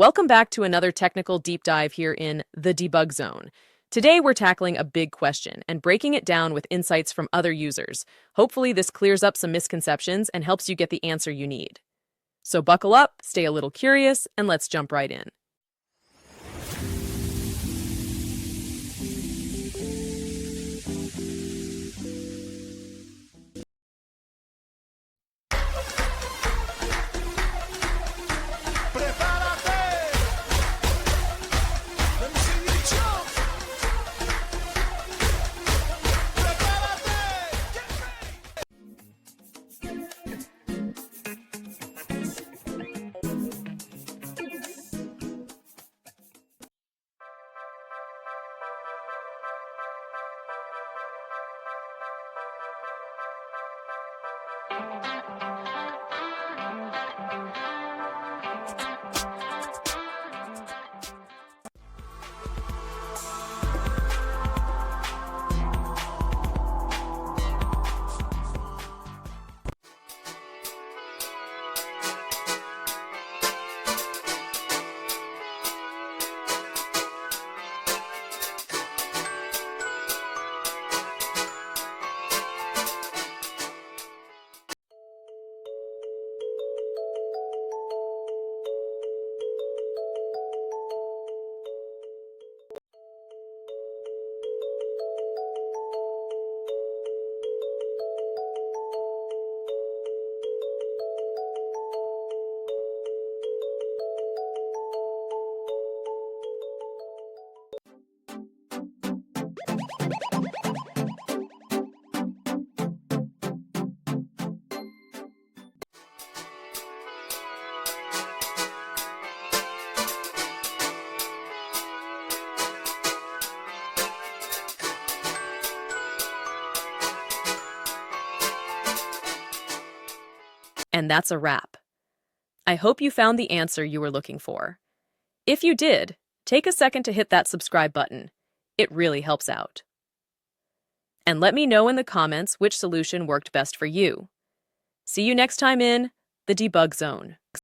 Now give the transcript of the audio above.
Welcome back to another technical deep dive here in the debug zone. Today, we're tackling a big question and breaking it down with insights from other users. Hopefully, this clears up some misconceptions and helps you get the answer you need. So buckle up, stay a little curious, and let's jump right in. And that's a wrap. I hope you found the answer you were looking for. If you did, take a second to hit that subscribe button. It really helps out. And let me know in the comments which solution worked best for you. See you next time in the Debug Zone.